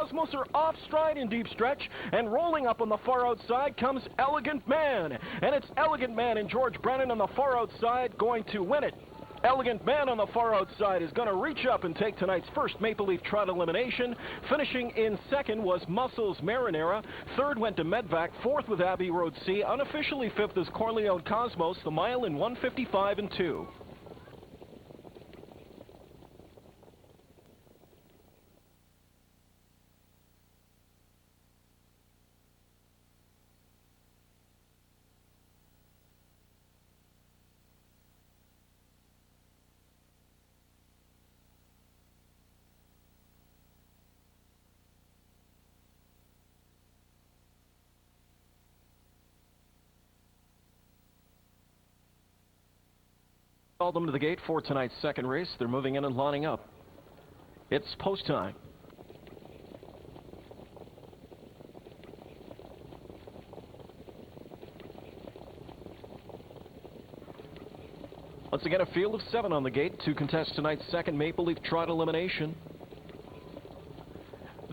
Cosmos are off stride in deep stretch, and rolling up on the far outside comes Elegant Man. And it's Elegant Man and George Brennan on the far outside going to win it. Elegant Man on the far outside is going to reach up and take tonight's first Maple Leaf Trot elimination. Finishing in second was Muscles Marinara. Third went to Medvac. Fourth with Abbey Road C. Unofficially fifth is Corleone Cosmos, the mile in 1:55 and 2. All them to the gate for tonight's second race. They're moving in and lining up. It's post time. Once again, a field of 7 on the gate to contest tonight's second Maple Leaf Trot elimination.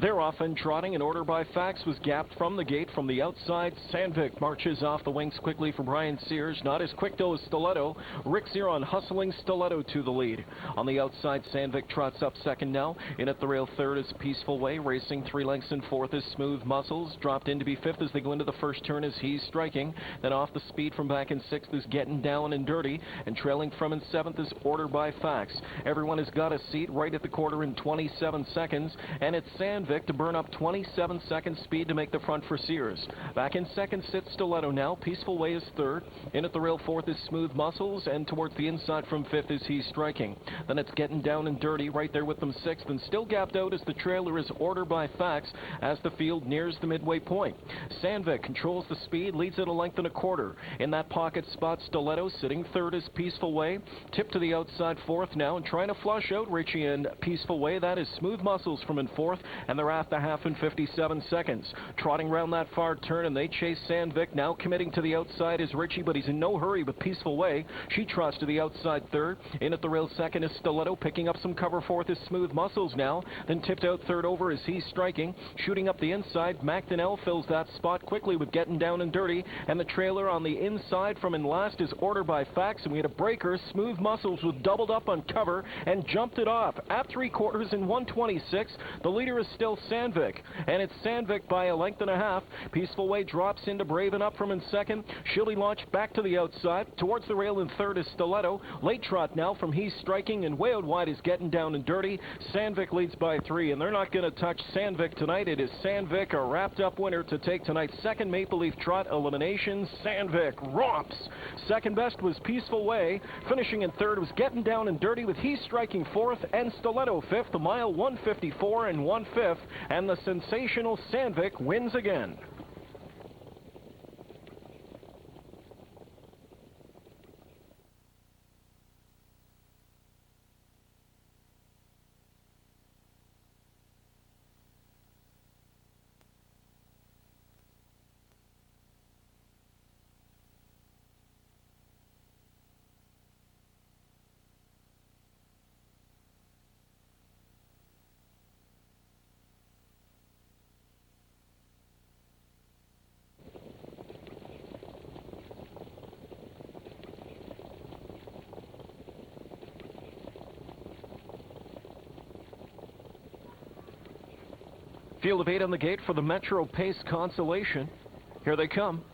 They're off and trotting. An order by Fax was gapped from the gate. From the outside, Sandvik marches off the wings quickly for Brian Sears. Not as quick, though, as Stiletto. Rick Zeron hustling Stiletto to the lead. On the outside, Sandvik trots up second now. In at the rail, third is Peaceful Way. Racing 3 lengths in fourth is Smooth Muscles. Dropped in to be fifth as they go into the first turn as He's Striking. Then off the speed from back in sixth is Getting Down and Dirty. And trailing from in seventh is Order by Fax. Everyone has got a seat right at the quarter in 27 seconds. And it's Sandvik to burn up 27 seconds speed to make the front for Sears. Back in second sits Stiletto now. Peaceful Way is third. In at the rail fourth is Smooth Muscles, and towards the inside from fifth is He's Striking. Then it's Getting Down and Dirty right there with them sixth, and still gapped out as the trailer is Order by Fax as the field nears the midway point. Sandvik controls the speed, leads at a length and a quarter. In that pocket spot, Stiletto sitting third is Peaceful Way. Tipped to the outside fourth now, and trying to flush out Richie and Peaceful Way. That is Smooth Muscles from in fourth, and they're at the half in 57 seconds. Trotting round that far turn, and they chase Sandvik. Now committing to the outside is Richie, but he's in no hurry with Peaceful Way. She trots to the outside third. In at the rail second is Stiletto. Picking up some cover fourth is Smooth Muscles now. Then tipped out third over is He's Striking. Shooting up the inside, McDonnell fills that spot quickly with Getting Down and Dirty. And the trailer on the inside from in last is Order by Fax. And we had a breaker. Smooth Muscles was doubled up on cover and jumped it off. At 3/4 in 1:26, the leader is still Sandvik, and it's Sandvik by a length and a half. Peaceful Way drops into Braven up from in second. She'll be launched back to the outside. Towards the rail in third is Stiletto. Late trot now from He's Striking, and way out wide is Getting Down and Dirty. Sandvik leads by 3, and they're not going to touch Sandvik tonight. It is Sandvik, a wrapped-up winner to take tonight's second Maple Leaf Trot elimination. Sandvik romps. Second best was Peaceful Way. Finishing in third was Getting Down and Dirty with He's Striking fourth and Stiletto fifth. The mile 1:54 and 1/5. And the sensational Sandvik wins again. Field of 8 on the gate for the Metro Pace Consolation. Here they come.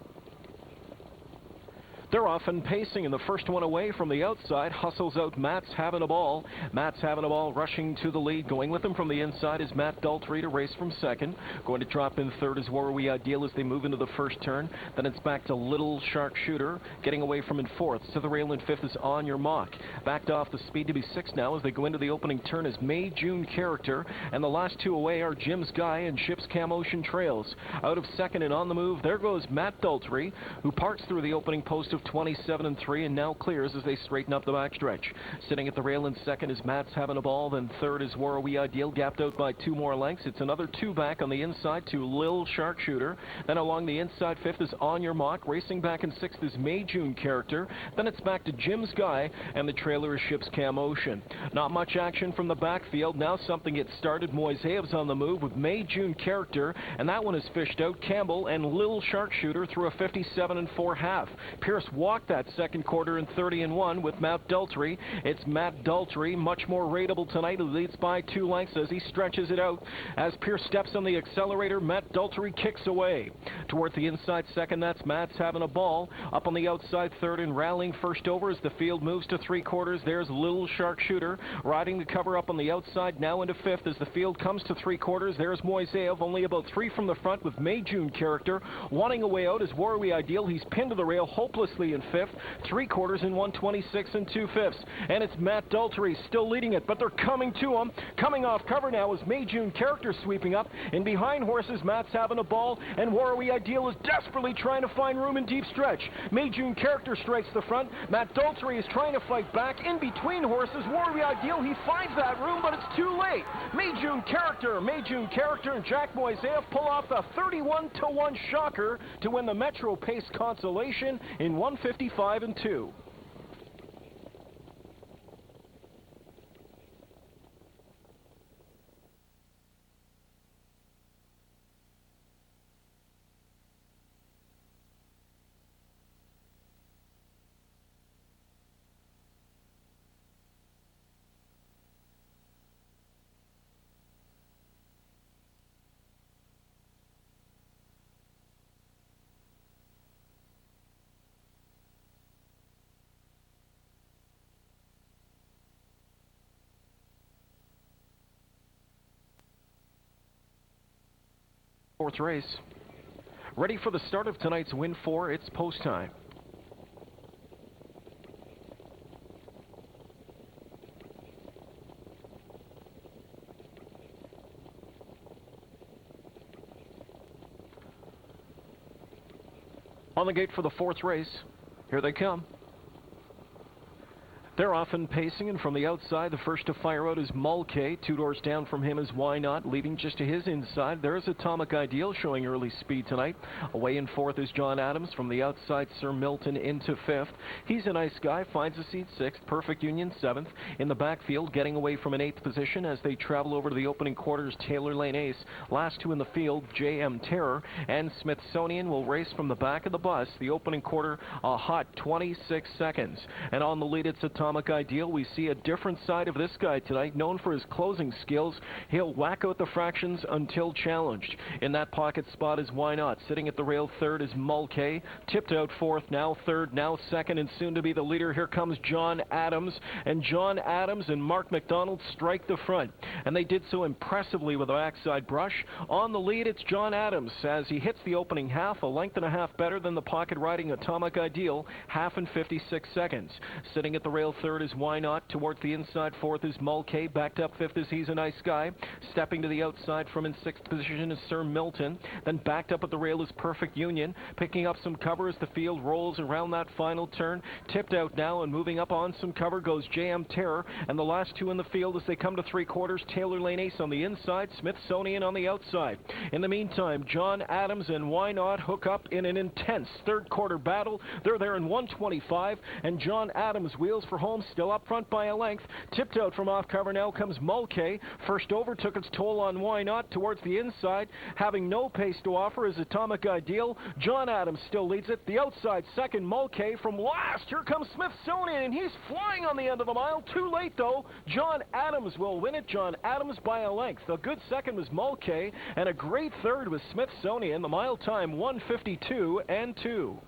They're off and pacing, and the first one away from the outside hustles out Matt's Having a Ball. Matt's Having a Ball rushing to the lead. Going with him from the inside is Matt Daltrey to race from second. Going to drop in third is Where Are We Ideal as they move into the first turn. Then it's back to Little Sharpshooter. Getting away from in fourth. To the rail in fifth is On Your Mock. Backed off the speed to be sixth now as they go into the opening turn is May June Character. And the last two away are Jim's Guy and Ship's Cam Ocean Trails. Out of second and on the move, there goes Matt Daltrey, who parks through the opening post of 27-3 and now clears as they straighten up the backstretch. Sitting at the rail in second is Matt's Having a Ball. Then third is War We Ideal, gapped out by 2 more lengths. It's another 2 back on the inside to Lil Sharpshooter. Then along the inside, fifth is On Your Mock. Racing back in sixth is May June Character. Then it's back to Jim's Guy, and the trailer is Ship's Cam Ocean. Not much action from the backfield. Now something gets started. Moiseev's on the move with May June Character, and that one is fished out. Campbell and Lil Sharpshooter through a 57-4 half. Pierce walked that second quarter in 30-1 with Matt Daltrey. It's Matt Daltrey, much more rateable tonight. He leads by 2 lengths as he stretches it out. As Pierce steps on the accelerator, Matt Daltrey kicks away. Towards the inside second, that's Matt's Having a Ball. Up on the outside third and rallying first over as the field moves to 3/4. There's Lil Sharpshooter riding the cover up on the outside, now into fifth as the field comes to 3/4. There's Moiseev, only about 3 from the front with May June Character. Wanting a way out is War We Ideal. He's pinned to the rail hopelessly in fifth. 3/4 in 1:26 2/5. And it's Matt Daltrey still leading it, but they're coming to him. Coming off cover now is May June Character sweeping up. And behind horses, Matt's Having a Ball, and War We Ideal is desperately trying to find room in deep stretch. May June Character strikes the front. Matt Daltrey is trying to fight back. In between horses, War We Ideal, he finds that room, but it's too late. May June Character, and Jack Moiseev pull off the 31-1 shocker to win the Metro Pace Consolation in 1:55-2. Fourth race. Ready for the start of tonight's Win 4. It's post time. On the gate for the fourth race. Here they come. They're often pacing, and from the outside, the first to fire out is Mulcahy. 2 doors down from him is Why Not, leading just to his inside. There's Atomic Ideal showing early speed tonight. Away in fourth is John Adams. From the outside, Sir Milton into fifth. He's a Nice Guy, finds a seat sixth. Perfect Union seventh. In the backfield, getting away from an eighth position as they travel over to the opening quarters, Taylor Lane Ace. Last 2 in the field, JM Terror and Smithsonian will race from the back of the bus. The opening quarter, a hot 26 seconds. And on the lead, it's Atomic Ideal. We see a different side of this guy tonight, known for his closing skills. He'll whack out the fractions until challenged. In that pocket spot is Why Not. Sitting at the rail third is Mulcahy. Tipped out fourth, now third, now second, and soon to be the leader. Here comes John Adams. And John Adams and Mark McDonald strike the front. And they did so impressively with a backside brush. On the lead, it's John Adams as he hits the opening half, a length and a half better than the pocket riding Atomic Ideal, half in 56 seconds. Sitting at the rail third is Why Not. Towards the inside fourth is Mulcahy. Backed up fifth is He's a Nice Guy. Stepping to the outside from in sixth position is Sir Milton. Then backed up at the rail is Perfect Union. Picking up some cover as the field rolls around that final turn. Tipped out now and moving up on some cover goes JM Terror. And the last 2 in the field as they come to 3/4. Taylor Lane Ace on the inside, Smithsonian on the outside. In the meantime, John Adams and Why Not hook up in an intense third quarter battle. They're there in 1:25, and John Adams wheels for home, still up front by a length. Tipped out from off cover now comes Mulcahy. First over took its toll on Why Not. Towards the inside, having no pace to offer, is Atomic Ideal. John Adams still leads it. The outside second, Mulcahy from last. Here comes Smithsonian, and he's flying on the end of the mile. Too late, though. John Adams will win it. John Adams by a length. A good second was Mulcahy, and a great third was Smithsonian. The mile time 1:52-2.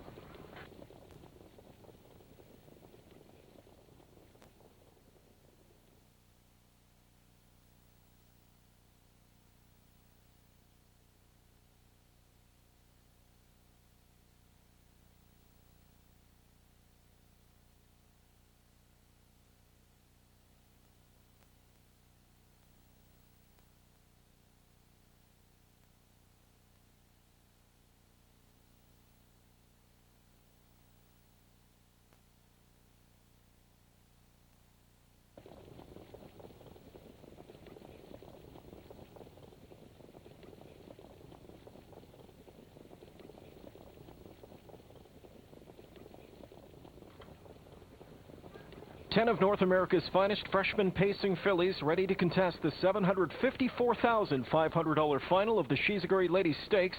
10 of North America's finest freshman pacing fillies ready to contest the $754,500 final of the She's a Great Lady Stakes.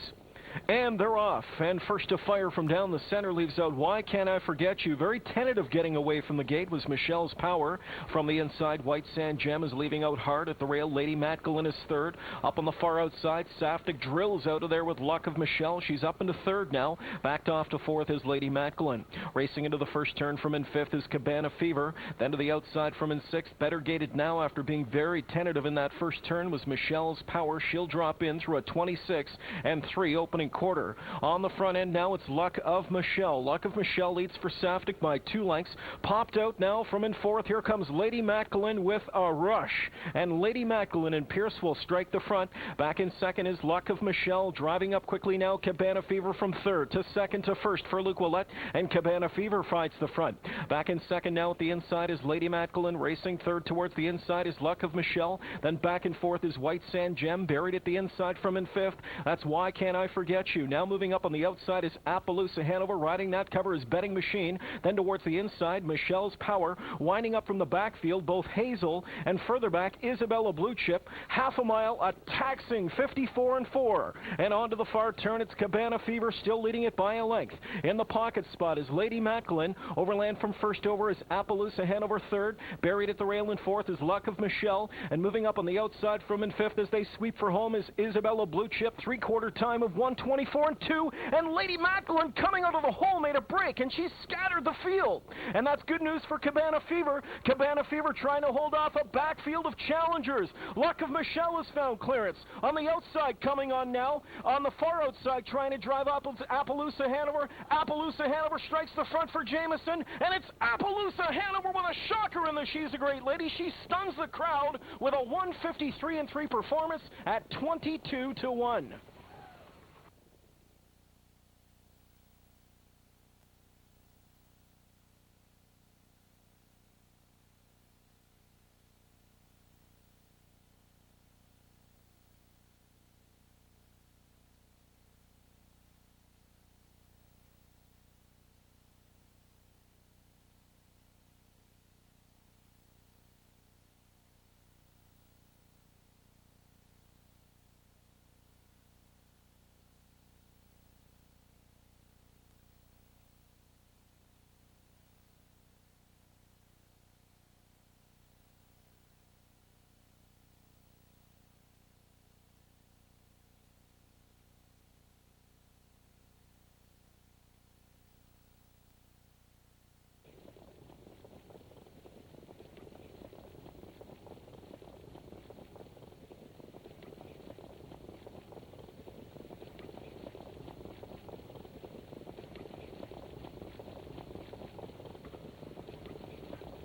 And they're off. And first to fire from down the center leaves out Why Can't I Forget You. Very tentative getting away from the gate was Michelle's Power. From the inside, White Sand Gem is leaving out hard at the rail. Lady Matgulin is third. Up on the far outside, Saftic drills out of there with Luck of Michelle. She's up into third now. Backed off to fourth is Lady Matgulin. Racing into the first turn from in fifth is Cabana Fever. Then to the outside from in sixth, better gated now after being very tentative in that first turn was Michelle's Power. She'll drop in through a 26 and 3 opening quarter. On the front end now it's Luck of Michelle. Luck of Michelle leads for Saftic by 2 lengths. Popped out now from in fourth. Here comes Lady Matgulin with a rush. And Lady Matgulin and Pierce will strike the front. Back in second is Luck of Michelle. Driving up quickly now Cabana Fever from third to second to first for Luc Ouellette. And Cabana Fever fights the front. Back in second now at the inside is Lady Matgulin. Racing third towards the inside is Luck of Michelle. Then back and forth is White Sand Gem. Buried at the inside from in fifth. That's Why Can't I Forget You. Now moving up on the outside is Appaloosa Hanover. Riding that cover is Betting Machine. Then towards the inside, Michelle's Power. Winding up from the backfield, both Hazel and further back, Isabella Blue Chip. Half a mile, a taxing 54 and 4. And onto the far turn, it's Cabana Fever still leading it by a length. In the pocket spot is Lady Matgulin. Overland from first over is Appaloosa Hanover third. Buried at the rail in fourth is Luck of Michelle. And moving up on the outside from in fifth as they sweep for home is Isabella Blue Chip. 3/4 time of 1:24 and 2. And Lady Matgulin coming out of the hole made a break, and she scattered the field. And that's good news for Cabana Fever. Cabana Fever trying to hold off a backfield of challengers. Luck of Michelle has found clearance. On the outside coming on now. On the far outside trying to drive up Appaloosa Hanover. Appaloosa Hanover strikes the front for Jameson. And it's Appaloosa Hanover with a shocker in the She's a Great Lady. She stuns the crowd with a 1:53 and 3 performance at 22-1.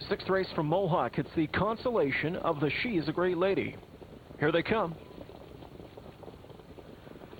Sixth race from Mohawk. It's the consolation of the She's a Great Lady. Here they come.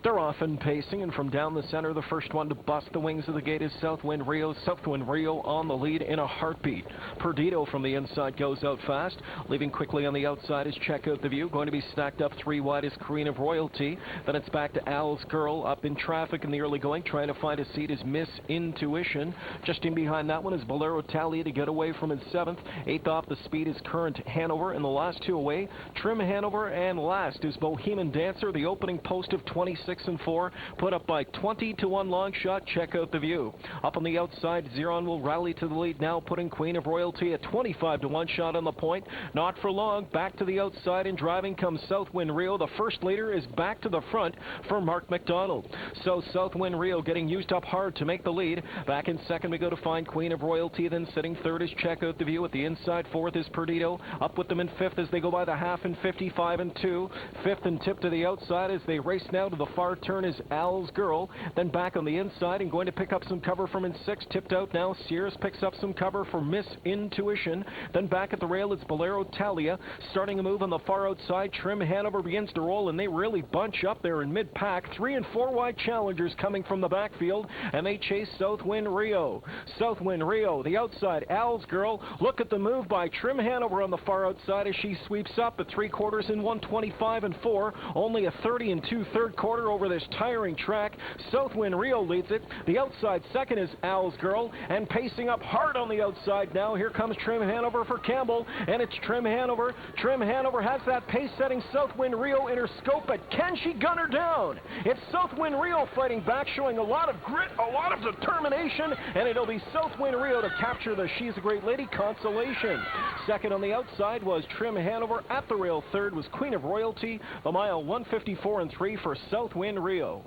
They're off and pacing, and from down the center, the first one to bust the wings of the gate is Southwind Rio. Southwind Rio on the lead in a heartbeat. Perdido from the inside goes out fast. Leaving quickly on the outside is Check Out the View. Going to be stacked up 3 wide is Queen of Royalty. Then it's back to Al's Girl. Up in traffic in the early going, trying to find a seat is Miss Intuition. Just in behind that one is Bolero Talia to get away from in 7th. 8th off the speed is Current Hanover, and the last 2 away, Trim Hanover, and last is Bohemian Dancer. The opening post of 26 and 4, put up by 20-1 long shot. Check Out the View. Up on the outside, Zeron will rally to the lead now, putting Queen of Royalty at 25-1 shot on the point. Not for long. Back to the outside and driving comes Southwind Rio. The first leader is back to the front for Mark McDonald. So Southwind Rio getting used up hard to make the lead. Back in second we go to find Queen of Royalty. Then sitting third is Check Out the View. At the inside, fourth is Perdido. Up with them in fifth as they go by the half in 55 and 2. Fifth and tip to the outside as they race now to the far turn is Al's Girl. Then back on the inside and going to pick up some cover from in 6. Tipped out now. Sears picks up some cover for Miss Intuition. Then back at the rail it's Bolero Talia. Starting a move on the far outside. Trim Hanover begins to roll, and they really bunch up there in mid-pack. 3 and 4 wide challengers coming from the backfield, and they chase Southwind Rio. Southwind Rio, the outside, Al's Girl. Look at the move by Trim Hanover on the far outside as she sweeps up at 3/4 in 1:25 and 4. Only a 30 and 2/3 quarter better over this tiring track. Southwind Rio leads it. The outside second is Owl's Girl, and pacing up hard on the outside now. Here comes Trim Hanover for Campbell, and it's Trim Hanover. Trim Hanover has that pace-setting Southwind Rio in her scope, but can she gun her down? It's Southwind Rio fighting back, showing a lot of grit, a lot of determination, and it'll be Southwind Rio to capture the She's a Great Lady consolation. Second on the outside was Trim Hanover. At the rail, third was Queen of Royalty. The mile 154 and 3 for Southwind Rio.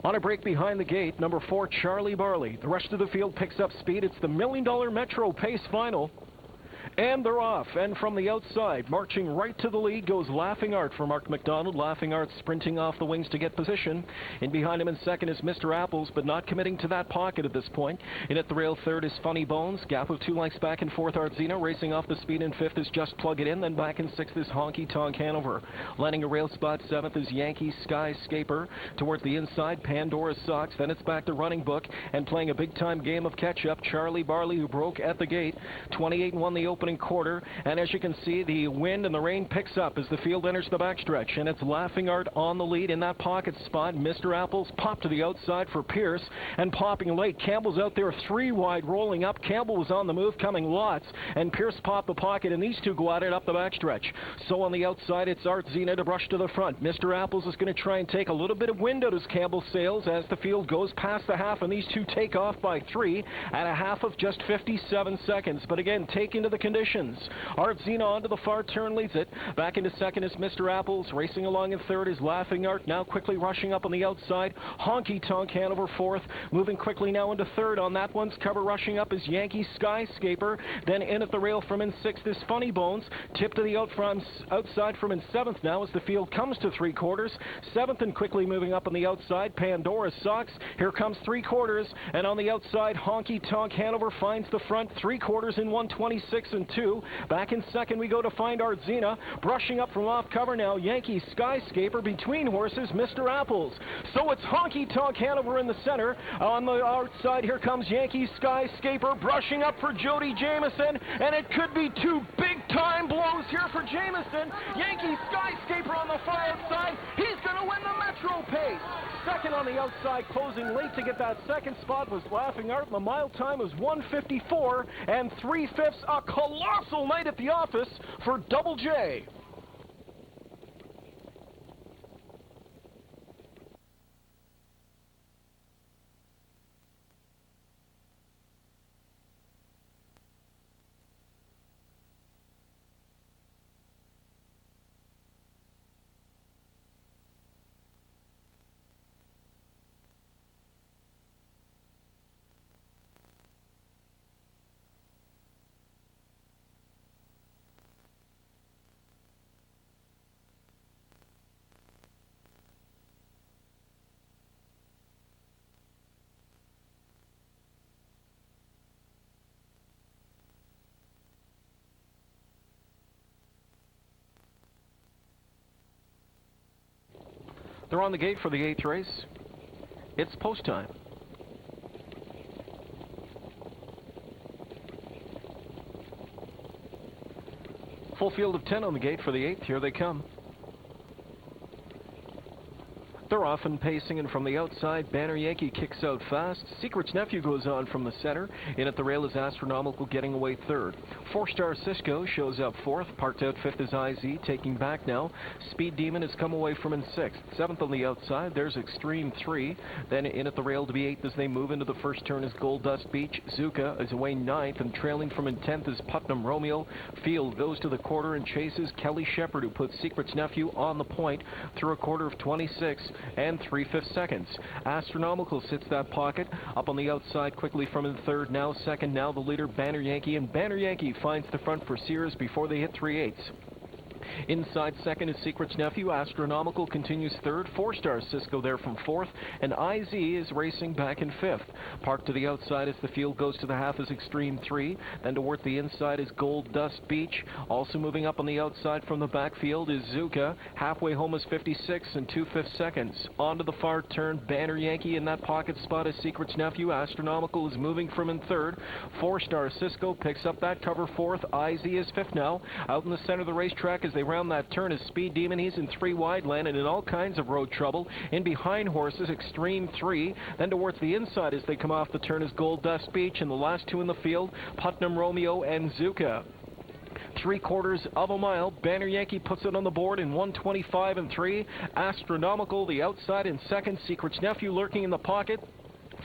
On a break behind the gate, number 4, Charlie Barley. The rest of the field picks up speed. It's the $1 Million Metro Pace Final. And they're off, and from the outside, marching right to the lead, goes Laughing Art for Mark McDonald. Laughing Art sprinting off the wings to get position. In behind him in second is Mr. Apples, but not committing to that pocket at this point. In at the rail third is Funny Bones. Gap of 2 lengths back in fourth, Artzino. Racing off the speed in fifth is Just Plug It In. Then back in sixth is Honky Tonk Hanover. Landing a rail spot seventh is Yankee Skyscaper. Towards the inside, Pandora's Socks. Then it's back to Running Book, and playing a big-time game of catch-up, Charlie Barley, who broke at the gate. 28 and 1 the opening quarter, and as you can see, the wind and the rain picks up as the field enters the backstretch, and it's Laughing Art on the lead in that pocket spot. Mr. Apples popped to the outside for Pierce, and popping late. Campbell's out there 3 wide, rolling up. Campbell was on the move, coming lots, and Pierce popped the pocket, and these two go at it up the backstretch. So on the outside, it's Artzino to brush to the front. Mr. Apples is going to try and take a little bit of wind out as Campbell sails as the field goes past the half, and these two take off by 3 at a half of just 57 seconds. But again, take into the conditions. Artzino onto the far turn leads it. Back into second is Mr. Apples. Racing along in third is Laughing Art. Now quickly rushing up on the outside. Honky Tonk Hanover fourth. Moving quickly now into third. On that one's cover rushing up is Yankee Skyscaper. Then in at the rail from in sixth is Funny Bones. Tip to the outside from in seventh now as the field comes to 3/4. Seventh and quickly moving up on the outside, Pandora's Socks. Here comes 3/4. And on the outside, Honky Tonk Hanover finds the front. 3/4 in 126 and 2. Back in second we go to find Artzino. Brushing up from off cover now, Yankee Skyscaper. Between horses, Mr. Apples. So it's Honky Tonk Hanover in the center. On the outside, here comes Yankee Skyscaper. Brushing up for Jody Jameson. And it could be 2 big-time blows here for Jameson. Yankee Skyscaper on the far outside. He's going to win the Metro Pace. Second on the outside, closing late to get that second spot, was Laughing Art. The mile time was 1:54 and 3/5. A colossal night at the office for Double J. They're on the gate for the 8th race. It's post time. Full field of 10 on the gate for the 8th. Here they come. They're off and pacing, and from the outside, Banner Yankee kicks out fast. Secret's Nephew goes on from the center. In at the rail is Astronomical, getting away third. 4-Star Cisco shows up fourth. Parked out fifth is IZ, taking back now. Speed Demon has come away from in sixth. Seventh on the outside, there's Extreme 3. Then in at the rail to be eighth as they move into the first turn is Gold Dust Beach. Zuka is away ninth, and trailing from in 10th is Putnam Romeo. Field goes to the quarter and chases Kelly Shepard, who puts Secret's Nephew on the point through a quarter of 26 and 3/5 seconds. Astronomical sits that pocket. Up on the outside quickly from in third, now second, now the leader Banner Yankee, and Banner Yankee finds the front for Sears before they hit 3/8. Inside second is Secret's Nephew. Astronomical continues third. 4-Star Cisco there from fourth. And IZ is racing back in fifth. Parked to the outside as the field goes to the half is Extreme 3. Then toward the inside is Gold Dust Beach. Also moving up on the outside from the backfield is Zuka. Halfway home is 56 and 2/5 seconds. Onto the far turn, Banner Yankee in that pocket spot is Secret's Nephew. Astronomical is moving from in third. 4-Star Cisco picks up that cover fourth. IZ is fifth now. Out in the center of the racetrack as they round that turn is Speed Demon. He's in 3 wide land and in all kinds of road trouble. In behind horses, Extreme 3. Then towards the inside as they come off the turn is Gold Dust Beach, and the last two in the field, Putnam Romeo and Zuka. 3/4 of a mile. Banner Yankee puts it on the board in 1:25 and 3. Astronomical the outside in second. Secret's Nephew lurking in the pocket.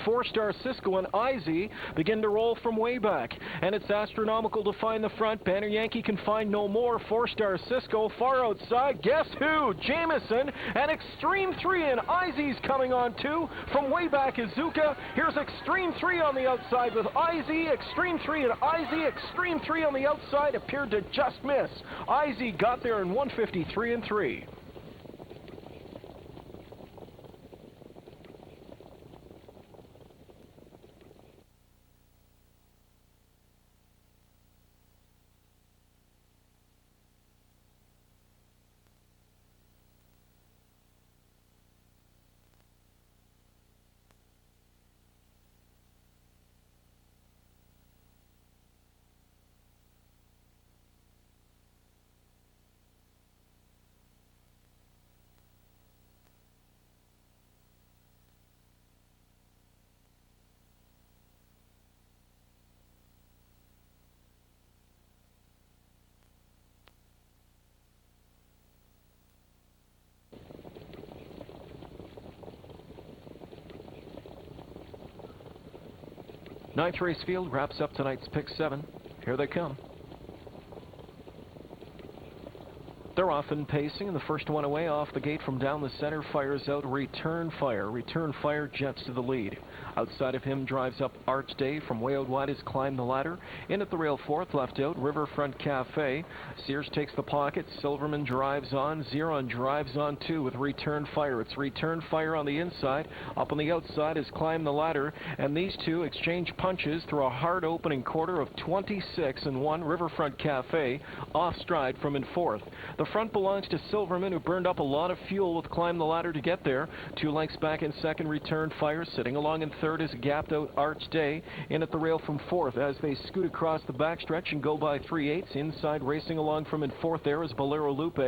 4-Star Cisco and IZ begin to roll from way back. And it's Astronomical to find the front. Banner Yankee can find no more. 4-Star Cisco far outside. Guess who? Jameson and Extreme 3, and IZ's coming on too. From way back is Zuka. Here's Extreme 3 on the outside with IZ. Extreme 3 and IZ. Extreme 3 on the outside appeared to just miss. IZ got there in 1:53 and 3. Ninth race field wraps up tonight's pick 7. Here they come. They're off and pacing, and the first one away off the gate from down the center fires out Return Fire. Return Fire jets to the lead. Outside of him drives up Arch Day. From way out wide is Climb the Ladder. In at the rail fourth, left out Riverfront Cafe. Sears takes the pocket. Silverman drives on. Xeron drives on too with Return Fire. It's Return Fire on the inside. Up on the outside is Climb the Ladder. And these two exchange punches through a hard opening quarter of 26 and 1. Riverfront Cafe off stride from in fourth. The front belongs to Silverman, who burned up a lot of fuel with Climb the Ladder to get there. 2 lengths back in second, Return Fire. Sitting along in third is gapped out Arch Day. In at the rail from fourth as they scoot across the backstretch and go by 3/8. Inside racing along from in fourth there is Bolero Lupe.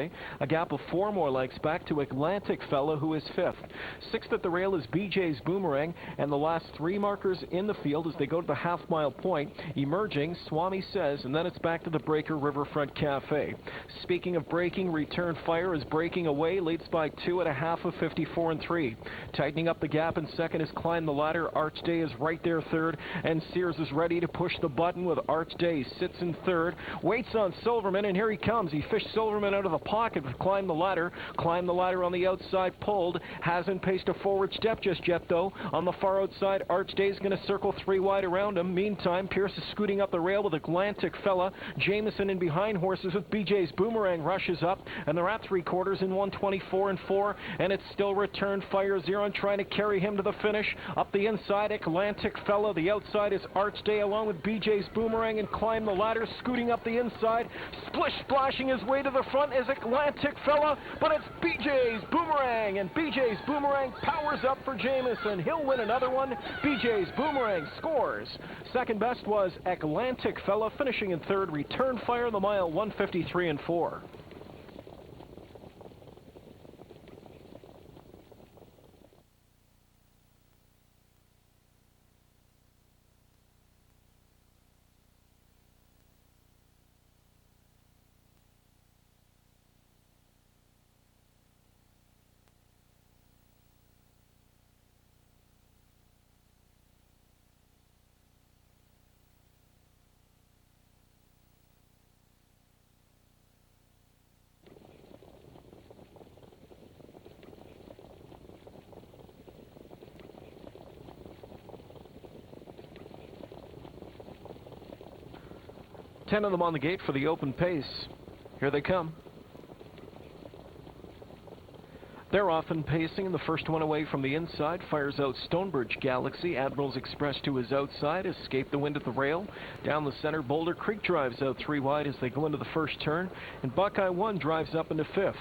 A gap of 4 more lengths back to Atlantic Fella, who is fifth. Sixth at the rail is BJ's Boomerang, and the last 3 markers in the field as they go to the half-mile point. Emerging, Swami Says, and then it's back to the breaker, Riverfront Cafe. Speaking of breaking, Return Fire is breaking away, leads by 2 at a half of 54 and 3. Tightening up the gap in second is Climb the Ladder. Arch Day is right there third, and Sears is ready to push the button with Arch Day. Sits in third, waits on Silverman, and here he comes. He fished Silverman out of the pocket with Climb the Ladder. Climb the Ladder on the outside, pulled. Hasn't paced a forward step just yet, though. On the far outside, Arch Day is going to circle 3 wide around him. Meantime, Pierce is scooting up the rail with Atlantic Fella. Jameson in behind horses with BJ's Boomerang rushes up, and they're at 3/4 in 1:24 and 4, and it's still Return Fire. Xeron trying to carry him to the finish. Up the inside, Atlantic Fella. The outside is Arch Day along with BJ's Boomerang, and Climb the Ladder scooting up the inside. Splashing his way to the front is Atlantic Fella, but it's BJ's Boomerang, and BJ's Boomerang powers up for Jameson. He'll win another one. BJ's Boomerang scores. Second best was Atlantic Fella, finishing in third. Return Fire the mile, 1:53 and 4. 10 of them on the gate for the open pace. Here they come. They're off and pacing, and the first one away from the inside fires out Stonebridge Galaxy. Admiral's Express to his outside, escape the wind at the rail. Down the center, Boulder Creek drives out 3 wide as they go into the first turn, and Buckeye 1 drives up into 5th.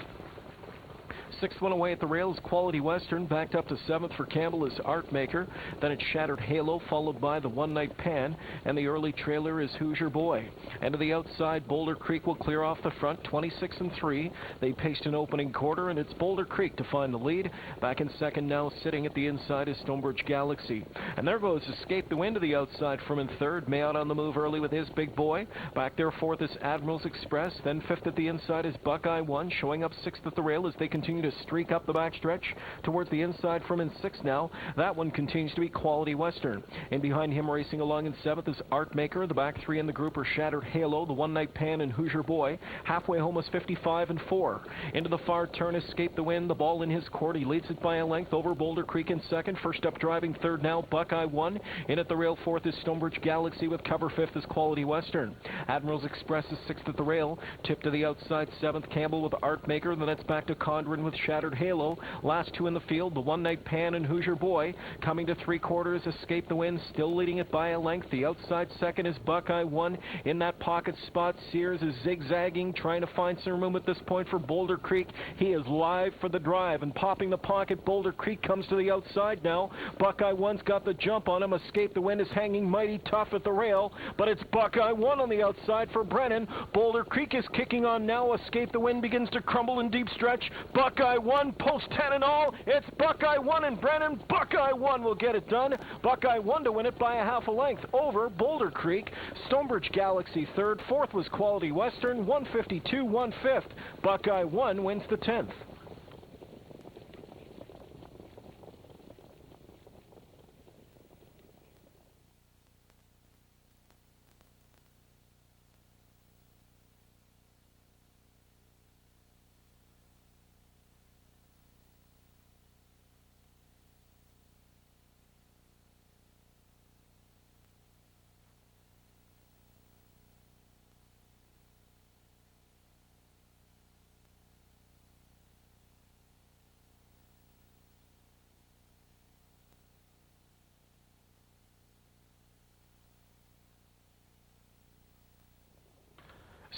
6th one away at the rail is Quality Western. Backed up to 7th for Campbell is Artmaker. Then it's Shattered Halo, followed by the One Night Pan, and the early trailer is Hoosier Boy. And to the outside, Boulder Creek will clear off the front, 26 and 3. They paced an opening quarter, and it's Boulder Creek to find the lead. Back in second now, sitting at the inside is Stonebridge Galaxy. And there goes Escape the Wind to the outside from in third. Mayotte on the move early with his Big Boy. Back there fourth is Admiral's Express. Then fifth at the inside is Buckeye 1, showing up sixth at the rail as they continue to streak up the backstretch towards the inside from in sixth now. That one continues to be Quality Western. And behind him racing along in seventh is Artmaker. The back three in the group are Shattered Halo, the One Night Pan, and Hoosier Boy. Halfway home is 55 and 4. Into the far turn, Escape the Wind. The ball in his court. He leads it by a length over Boulder Creek in second. First up driving third now, Buckeye 1. In at the rail fourth is Stonebridge Galaxy with cover fifth is Quality Western. Admiral's Express is sixth at the rail. Tip to the outside seventh, Campbell with Artmaker. Then it's back to Condren with Shattered Halo. Last two in the field, the One Night Pan and Hoosier Boy. Coming to three quarters, Escape the Wind, still leading it by a length. The outside second is Buckeye 1. In that pocket spot, Sears is zigzagging, trying to find some room at this point for Boulder Creek. He is live for the drive and popping the pocket. Boulder Creek comes to the outside now. Buckeye 1's got the jump on him. Escape the Wind is hanging mighty tough at the rail, but it's Buckeye 1 on the outside for Brennan. Boulder Creek is kicking on now. Escape the Wind begins to crumble in deep stretch. Buckeye 1, post 10 and all. It's Buckeye 1 and Brennan. Buckeye 1 will get it done. Buckeye 1 to win it by a half a length over Boulder Creek. Stonebridge Galaxy third. Fourth was Quality Western. 152, 1/5. Buckeye 1 wins the 10th.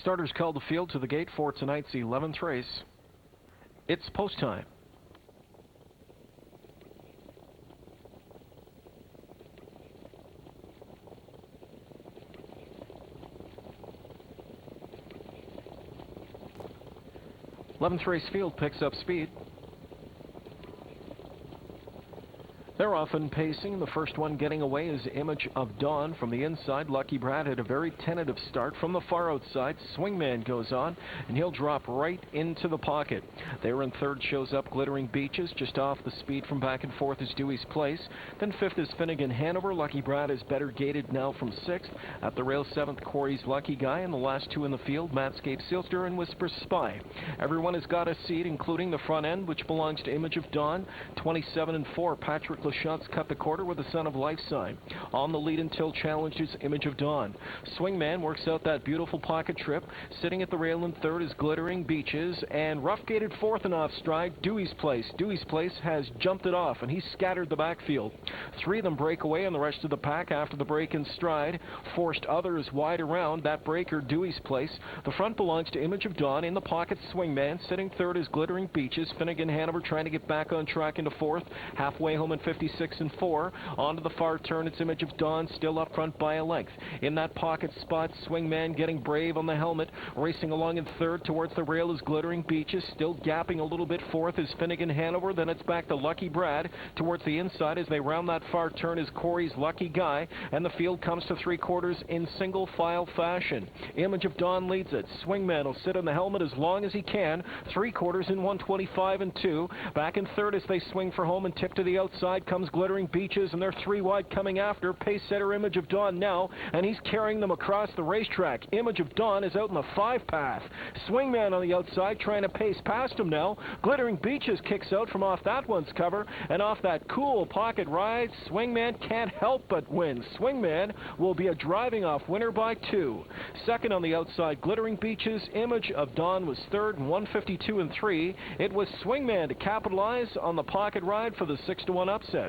Starters called the field to the gate for tonight's 11th race. It's post time. '11th race field picks up speed. They're often pacing. The first one getting away is Image of Dawn from the inside. Lucky Brad had a very tentative start from the far outside. Swingman goes on, and he'll drop right into the pocket. There in third shows up Glittering Beaches. Just off the speed from back and forth is Dewey's Place. Then fifth is Finnegan Hanover. Lucky Brad is better gated now from sixth. At the rail seventh, Corey's Lucky Guy. And the last two in the field, Matscape Sealster and Whisper Spy. Everyone has got a seat, including the front end, which belongs to Image of Dawn. 27 and 4, Patrick Lachance cut the quarter with the Son of Life sign. On the lead until challenged is Image of Dawn. Swingman works out that beautiful pocket trip. Sitting at the rail in third is Glittering Beaches, and rough gated fourth and off stride, Dewey's Place. Dewey's Place has jumped it off, and he's scattered the backfield. Three of them break away, and the rest of the pack after the break in stride forced others wide around. That breaker, Dewey's Place. The front belongs to Image of Dawn. In the pocket, Swingman. Sitting third is Glittering Beaches. Finnegan Hanover trying to get back on track into fourth. Halfway home at 56 and 4. Onto the far turn, it's Image of Dawn, still up front by a length. In that pocket spot, Swingman getting brave on the helmet. Racing along in third towards the rail is Glittering Beaches. Still gapping a little bit fourth is Finnegan Hanover. Then it's back to Lucky Brad. Towards the inside as they round that far turn is Corey's Lucky Guy. And the field comes to three quarters in single file fashion. Image of Dawn leads it. Swingman will sit on the helmet as long as he can. Three quarters in 125 and 2. Back in third as they swing for home and tip to the outside. comes Glittering Beaches, and they're 3 wide coming after. Pace setter Image of Dawn now, and he's carrying them across the racetrack. Image of Dawn is out in the 5 path. Swingman on the outside trying to pace past him now. Glittering Beaches kicks out from off that one's cover, and off that cool pocket ride, Swingman can't help but win. Swingman will be a driving off winner by 2. Second on the outside, Glittering Beaches. Image of Dawn was third, 152 and 3. It was Swingman to capitalize on the pocket ride for the 6-1 upset.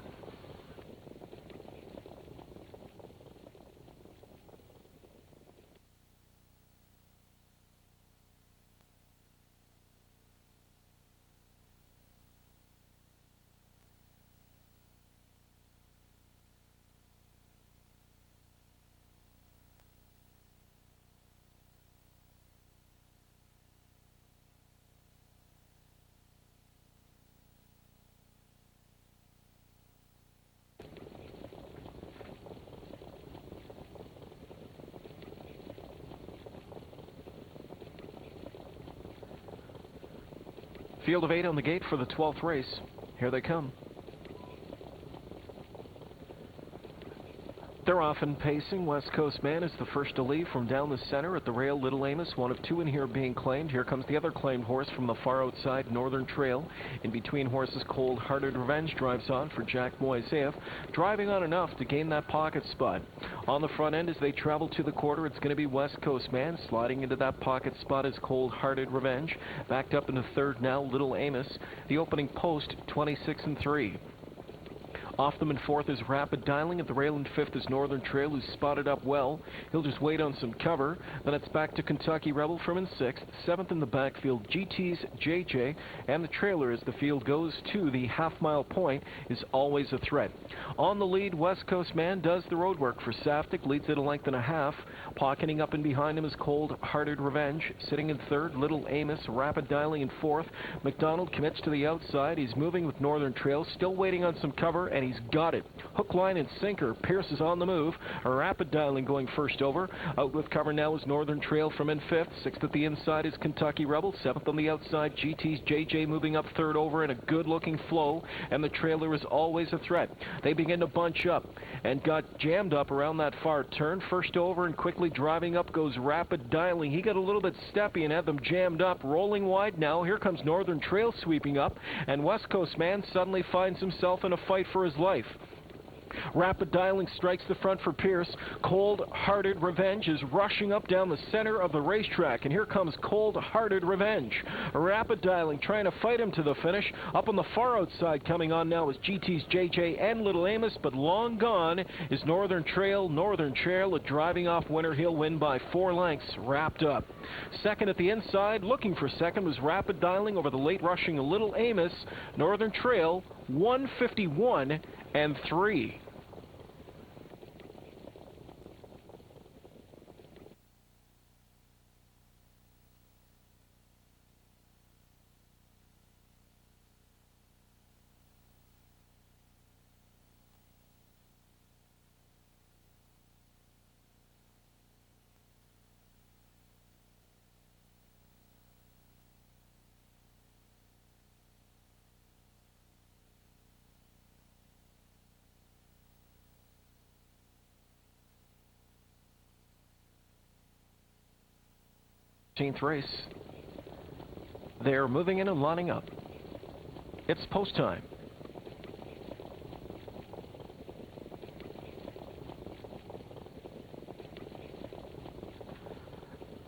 Field of 8 on the gate for the 12th race. Here they come. They're off and pacing. West Coast Man is the first to leave from down the center at the rail. Little Amos, one of 2 in here being claimed. Here comes the other claimed horse from the far outside, Northern Trail. In between horses, Cold Hearted Revenge drives on for Jack Moiseyev, driving on enough to gain that pocket spot. On the front end as they travel to the quarter, it's going to be West Coast Man. Sliding into that pocket spot is Cold Hearted Revenge. Backed up into third now, Little Amos. The opening post, 26 and 3. Off them in fourth is Rapid Dialing. At the rail in fifth is Northern Trail, who's spotted up well. He'll just wait on some cover. Then it's back to Kentucky Rebel from in sixth. Seventh in the backfield, GT's JJ. And the trailer as the field goes to the half-mile point is Always a Threat. On the lead, West Coast Man does the road work for Saftik. Leads it a length and a half. Pocketing up and behind him is Cold Hearted Revenge. Sitting in third, Little Amos. Rapid Dialing in fourth. McDonald commits to the outside. He's moving with Northern Trail. Still waiting on some cover, and he's got it. Hook, line, and sinker. Pierce is on the move. Rapid Dialing going first over. Out with cover now is Northern Trail from in fifth. Sixth at the inside is Kentucky Rebel. Seventh on the outside, GT's JJ moving up third over in a good-looking flow, and the trailer is Always a Threat. They begin to bunch up and got jammed up around that far turn. First over and quickly driving up goes Rapid Dialing. He got a little bit steppy and had them jammed up. Rolling wide now. Here comes Northern Trail sweeping up, and West Coast Man suddenly finds himself in a fight for his life. Rapid Dialing strikes the front for Pierce. Cold Hearted Revenge is rushing up down the center of the racetrack, and here comes Cold Hearted Revenge. Rapid Dialing trying to fight him to the finish. Up on the far outside coming on now is GT's JJ and Little Amos, but long gone is Northern Trail. Northern Trail, a driving off winner. He'll win by 4 lengths, wrapped up. Second at the inside, looking for second, was Rapid Dialing over the late rushing Little Amos. Northern Trail, 151 and 3. Race. They're moving in and lining up. It's post time.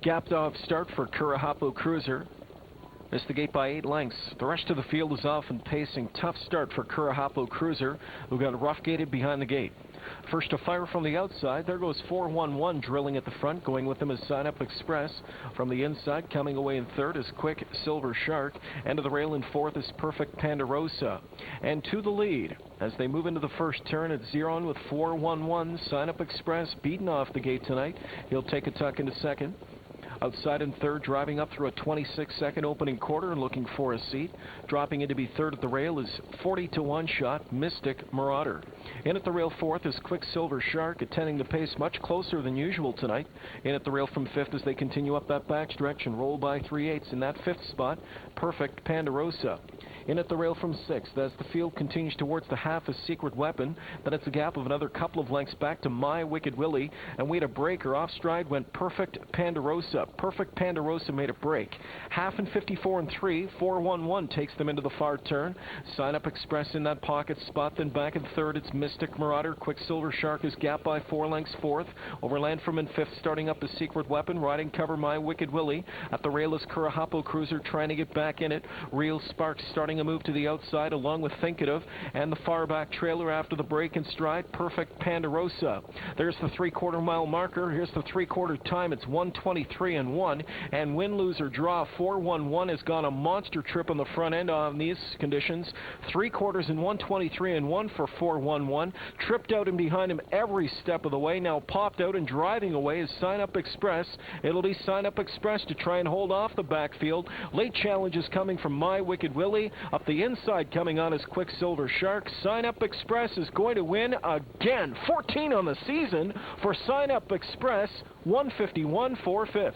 Gapped off start for Kurahapo Cruiser. Missed the gate by 8 lengths. The rest of the field is off and pacing. Tough start for Kurahapo Cruiser, who got rough gated behind the gate. First to fire from the outside, there goes 411 drilling at the front. Going with them is Sign Up Express. From the inside, coming away in third is Quick Silver Shark. End of the rail in fourth is Perfect Pandarosa. And to the lead, as they move into the first turn, it's zeroing with 411. Sign Up Express beaten off the gate tonight. He'll take a tuck into second. Outside in third, driving up through a 26-second opening quarter and looking for a seat. Dropping in to be third at the rail is 40-1 shot, Mystic Marauder. In at the rail fourth is Quicksilver Shark, attending the pace much closer than usual tonight. In at the rail from fifth as they continue up that backstretch and roll by 3/8 in that fifth spot, Perfect Pandarosa. In at the rail from 6th as the field continues towards the half of Secret Weapon. Then it's a gap of another couple of lengths back to My Wicked Willie. And we had a breaker. Off stride went Perfect Pandarosa. Perfect Pandarosa made a break. Half and 54 and 3. 4-1-1 takes them into the far turn. Sign Up Express in that pocket spot. Then back in third, it's Mystic Marauder. Quicksilver Shark is gapped by 4 lengths fourth. Over Landfrom in fifth, starting up a Secret Weapon. Riding cover My Wicked Willie. At the rail is Kurahapo Cruiser trying to get back in it. Real Sparks starting a move to the outside along with Thinkative. And the far back trailer after the break in stride, Perfect Pandarosa. There's the 3/4 mile marker. Here's the 3/4 time. It's 1:23 and 1. And win, lose, or draw 4-1-1 has gone a monster trip on the front end on these conditions. 3/4 and 1:23 and 1 for 4-1-1. Tripped out and behind him every step of the way. Now popped out and driving away is Sign Up Express. It'll be Sign Up Express to try and hold off the backfield. Late challenges coming from My Wicked Willie. Up the inside coming on is Quicksilver Shark. Sign Up Express is going to win again. 14 on the season for Sign Up Express. 151 4/5.